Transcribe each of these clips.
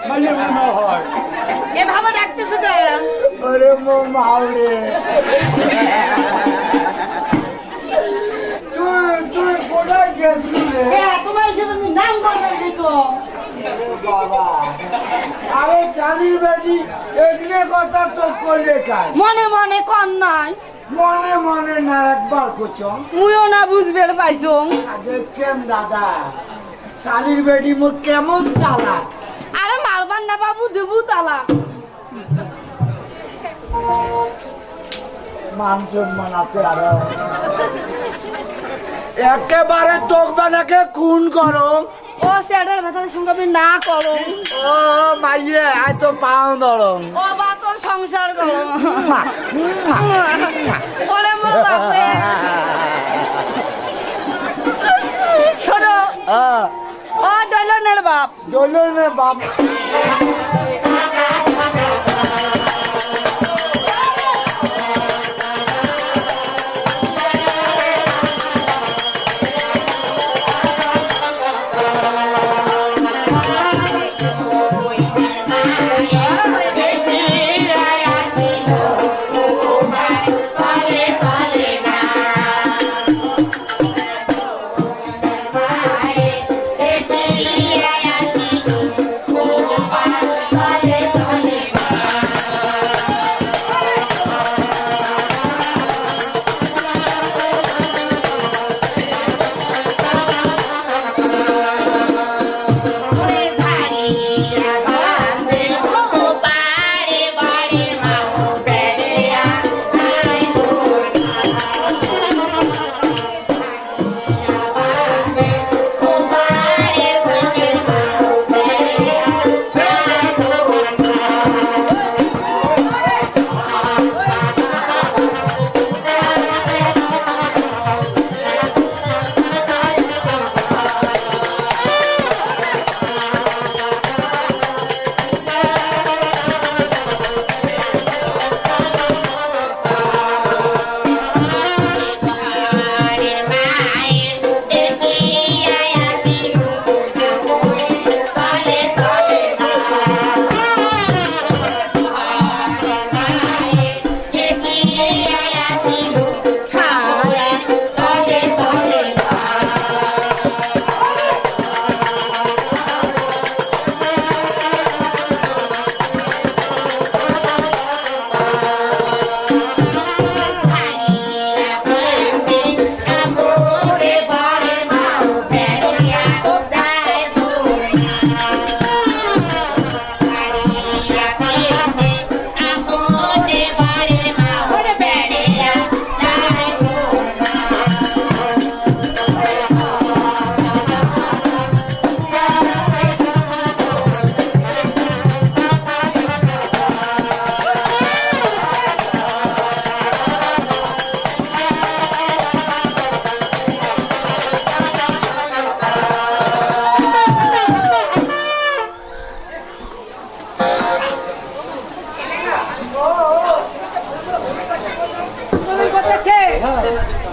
মাইয়ে মা হয় এভাবে ডাকতেছো কেন? ওরে মো মাউরে তুই কোথায় গেছিলি রে? তোমার হিসেবে আমি নাম বানাই দিত। বাবা আরে চালির বেটি এগুলো কথা তো করলে কাজ মনে মনে কন নাই, মনে মনে না একবার করছ মুইও না বুঝবে পাইছো। দেখছেন দাদা শালির বেটি মোর কেমন চালাক আরে মারবার না বাবু, দেবু তালাক। মান সম্মান আছে আরো একেবারে তোক বানাকে খুন করো ও স্যারের ভেতরের সঙ্গে আমি না করো। ও মাইয়ে আয় তো পাও ধরম ও বা তোর সংসার করো। ওরে মো বাপরে। শোনো, ও ডলনের বাপ, দোলনে বাপ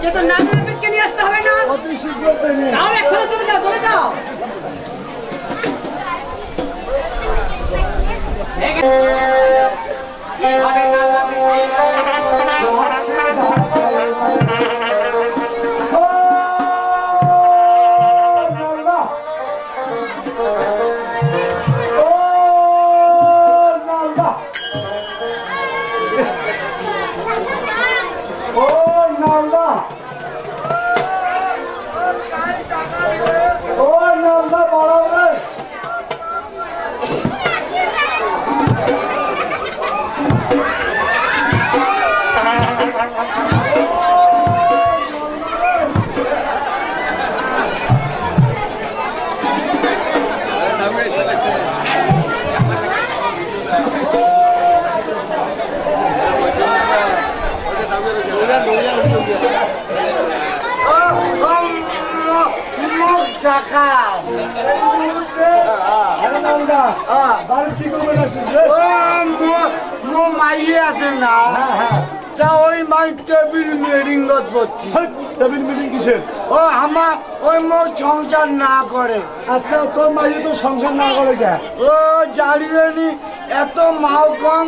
কিন্তু না নিয়ে আসতে হবে না। অতি শীঘ্র পেনে তাও এখনো চলে যাও, চলে যাও। মাইয়ে আছে না তা ওই মাই টেবিল মিটিং করছি। টেবিল মিটিং কিসের? ও আমার ওই মো সংসার না করে। আচ্ছা তোর মাইয়ে তো সংসার না করে কে? ও জানিয়ে নি এত মাও কম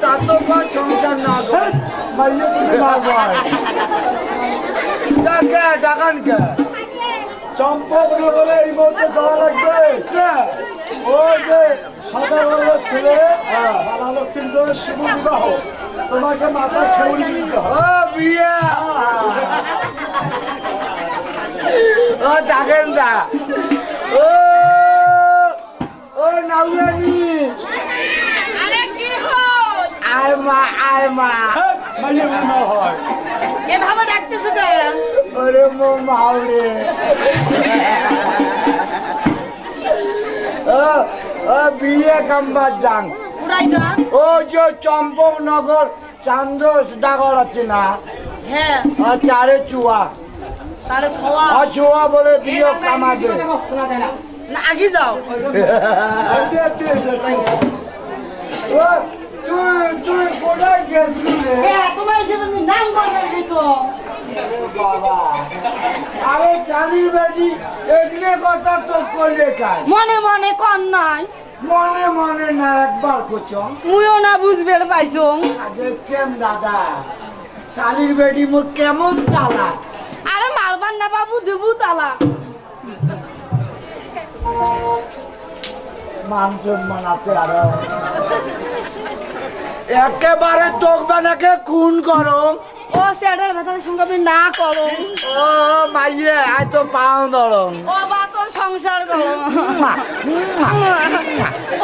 তা তো কয় সংসার না করে। মাইয়ে তুমি মারবো কে ডাকান কে? চম্পক নগরে এই মুহূর্তে যাওয়া লাগবে। কে? ওই যে সাধারণ ছেলে বালা লক্ষ্মীর শিব বিবাহ, তোমাকে মাথা খেউড়ি দিতে হবে। ও বিয়ে ও ডাকেন দা। ও ও নাউরানি আরে কি হয়? আয় মা আয় মা। মাইয়ে বিবাহ হয়। এভাবে ডাকতেছো কেন? ওরে মো মাউরে। ও বিয়ে কাম্বার যান। উড়াই দাও। ও যে চম্পকনগর চান্দ্র ডাগর আছে না, হ্যাঁ, আর চারে চুয়া তাহলে খাওয়া আর চুয়া বলে বিয়ে কামাবে। না আগে যাও। ও, তুই কোথায় গেছিলি রে? হ্যাঁ, তোমার হিসেবে আমি নাম বলতে দিত। বাবা আরে চালির বেটি এগুলো কথা তো করলে কাজ মনে মনে কন নাই, মনে মনে না একবার করছো। মুইও না বুঝবে পাইছো। দেখছেন দাদা শালির বেটি মোর কেমন চালা। আরে মারবার না বাবু, দেবু তালা। মান সম্মান আছে আরো একেবারে তোক বানাকে খুন করো। ও স্যারের ভেতরের সঙ্গে আমি না করো। ও মাইয়ে আয় তো পাও ধরো। ও বা তোর সংসার করো।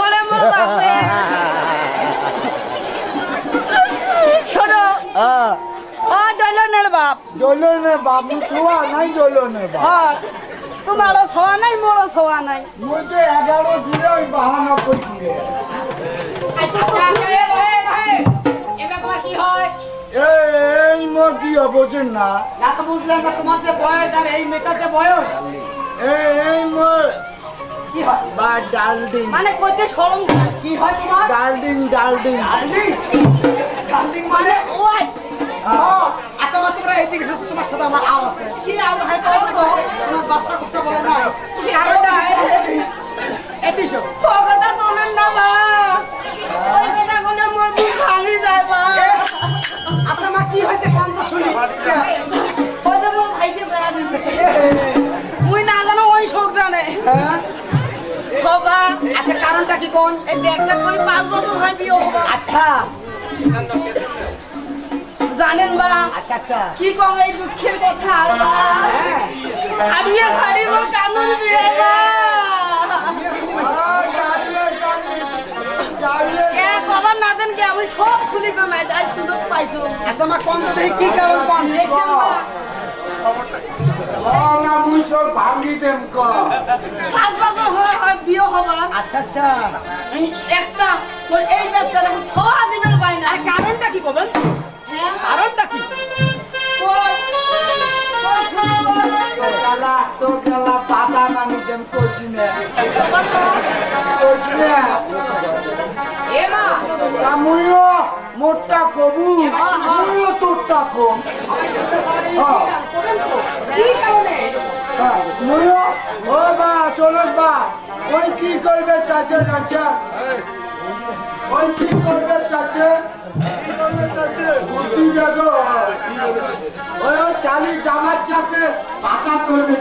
ওরে মোর বাপরে। শোনো, ও ডলনের বাপ। দোলনের বাবু ছোয়া নাই দোলনের বাবু। হ্যাঁ, তোমারও ছোয়া নাই, মোরও ছোয়া নাই। মুই তো 11 দিলে ওই বাহানা করছি রে। এই মোর কি অবচেন না বুঝলাম না তোমার যে বয়স আর এই মেয়েটার যে বয়স এই মোর কি হয়, বা ডালডিং মানে কইতে শরম করে। কি হয় তোমার? ডালডিং ডালডিং মানে ওই আচ্ছা মা তোমরা এইদিকে এসো, তোমার সাথে আমার আও আছে। কি আর হয় করো তো। তোমার বাচ্চা কুচ্চা বলে না। কি আর না এদিকে এসো। তো কথা তোলেন না মা, ওই কথা কোনে মোর বুক ভাঙি যায় মা। আচ্ছা মা কি হয়েছে কোন তো শুনি। ওই যে মোর ভাইকে বেড়া দিছে, মুই না জানো ওই শোক জানে। হ্যাঁ? বাবা আচ্ছা কারণটা কি কোন? এই দেখলে করে 5 বছর হয় বিয়ে হবা। আচ্ছা জানেন বা আচ্ছা আচ্ছা কি কম এই দুঃখের কথা বা হ্যাঁ আমি ভারী মোর কানুন দিয়ে বা কে কবার না দেন কে আমি সব খুলি কমাই যাই সুযোগ পাইছো। আচ্ছা মা কোন তো দেখি কি কারণ কোন? দেখছেন বা মুই সব ভাঙি দেম ক 5 বছর হয় বিয়ে হবা। আচ্ছা আচ্ছা এই একটা মোর এই ব্যবসা দেখো সব দিবেন পাই না। আর কারণটা কি করবেন? হ্যাঁ কারণটা কি? তো কালা পাতা মানি দেম কইছি না কইছি না এ মা তা মুইও মোটটা কবু মুইও তোরটা কম কি কারণে? মুইও ও বা চলো বা ওই কি করবে চাচা চাচা ওই কি করবে চাচা কি করবে চাচা বুদ্ধি দেখো ওই চালি জামার সাথে পাতা তুলবে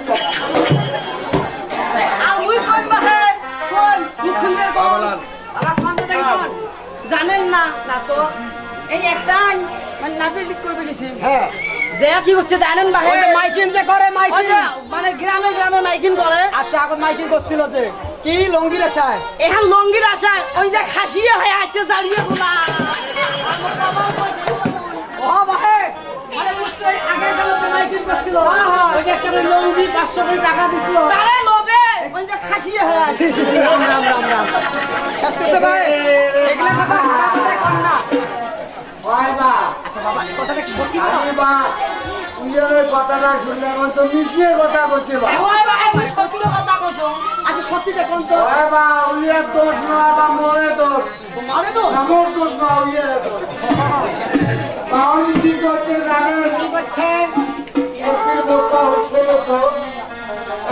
আর মুই কই বাহে কোন মুখুন্দের কোন আলা কোন তো দেখি কোন? জানেন না না তো এই একটা মানে নাপি লিক করতে গেছি হ্যাঁ যে কি করছে জানেন বাহে ওই যে মাইকিং যে করে ওই মাইকিং। যে মানে গ্রামে গ্রামে মাইকিং করে আচ্ছা আগত মাইকিং করছিল যে কি লঙ্গির আশায়? এখন লঙ্গির আশায় ওই যে খাসিয়ে হয়ে আছে জারিয়ে গুলা ও ভাই মানে নিশ্চয়ই আগের বেলাতে মাইকিং করছিল। হ্যাঁ, হ্যাঁ। ওই যে একটা লঙ্গি 500 করে টাকা দিছিল। তারে লোভে ওই যে খাসিয়ে হয়ে আছে। সি সি সি রাম রাম রাম রাম। শেষ করতে ভাই এগুলা কথা খারাপ কথা কর না। ওই বা আচ্ছা বাবা এই কথাটা কি সত্যি কথা? আরে বা উইয়ের কথাটা শুনলে এখন তো মিশিয়ে কথা করছে বা ওই ভাই মুই সত্যি কথা কইছো। আচ্ছা সত্যিটা কোন তো? ওই বা উইয়ের দোষ না বা মোরে দোষ তোমারে তো আমার দোষ না উইয়ের দোষ বাউনি কি করছে জানেন? কি করছে? একটি বোকা হচ্ছে তো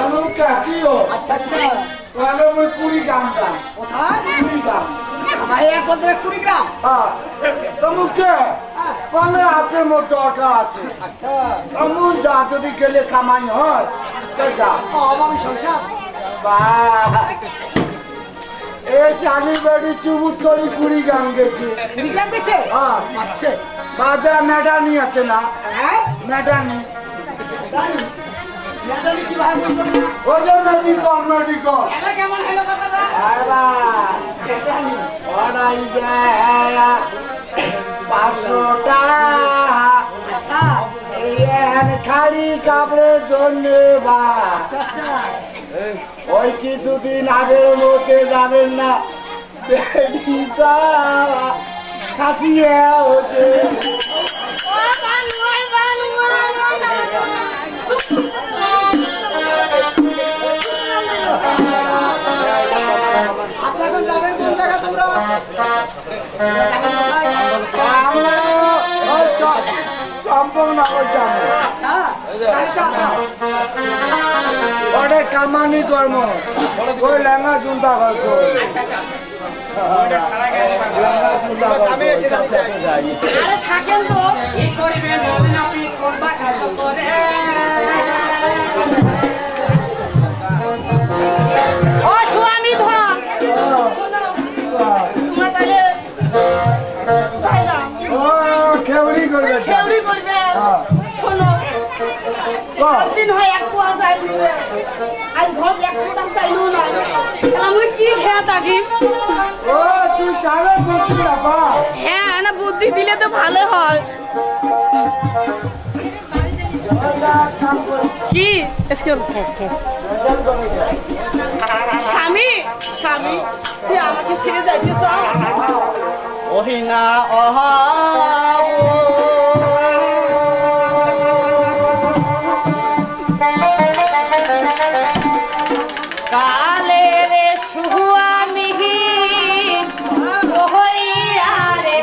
এমন কাকিও আচ্ছা আচ্ছা। তাহলে ওই 20 গ্রাম দাম কোথায়? 20 গ্রাম ভাই এক বলতে 20 গ্রাম। হ্যাঁ তমুকে কমে আছে মোর দরকার আছে আচ্ছা। এমন যা যদি গেলে কামাই হয় তো যা অভাবী সংসার। বাহ এ চালি বাড়ি চুবুত করে 20 গ্রাম গেছি 20 গ্রাম দিছে? হ্যাঁ আচ্ছা। বাজার মেডানি আছে না হ্যাঁ? মেডানি জানি। জানি কি ভাই বলতো না? ওই যে মেডিকল মেডিকল এলা কেমন হলো কথাটা? জানি। ওরাই যায় 500 টাকা আচ্ছা। এই খালি কাপড়ের জন্য বা আচ্ছা। ওই কিছুদিন আগের মধ্যে যাবেন না খাসিয়ে হচ্ছে আচ্ছা এখন যাবেন কোন জায়গা তোমরা? চম্পকনগর যাবো আচ্ছা। গাড়ি চালাও। ওটা কামানি কর্ম ওই লেঙ্গা চুনটা করতো আচ্ছা আচ্ছা। লেঙ্গা চুনটা করতো আরে থাকেন তো কি করিবেন বলুন আপনি কোনটা কাজ করে? ও স্বামী ধর শোনো তোমরা তাহলে কোথায় যাও ও খেউড়ি করবে খেউড়ি করবে শোনো দিন হয় এক পোয়া যাই আজ ঘর এক পোটা চাইলো না তাহলে আমি কি খেয়ে থাকি ও তুই চালে বসি বাবা হ্যাঁ না বুদ্ধি দিলে তো ভালো হয় কাম করে কি স্বামী স্বামী তুই আমাকে ছেড়ে যাইতে চাও ওহিনা অহা কালে রে সুয়ামিহি ওহইয়া রে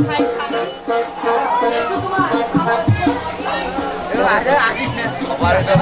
Hãy subscribe cho kênh Ghiền Mì Gõ để không bỏ lỡ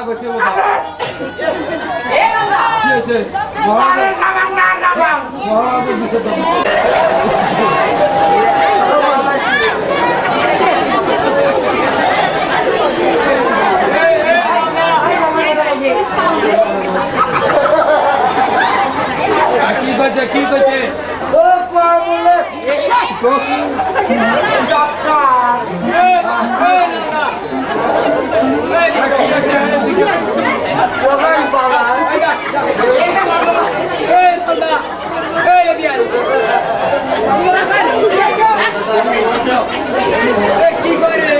করছে কি হয়েছে মহারাজের বিষয় তো কি করছে কি করছে ও কয় বলে ডাক্তার কোথায় পালায় কি করে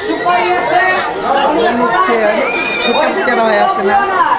সুপারি আছে কেন হয়ে আছে না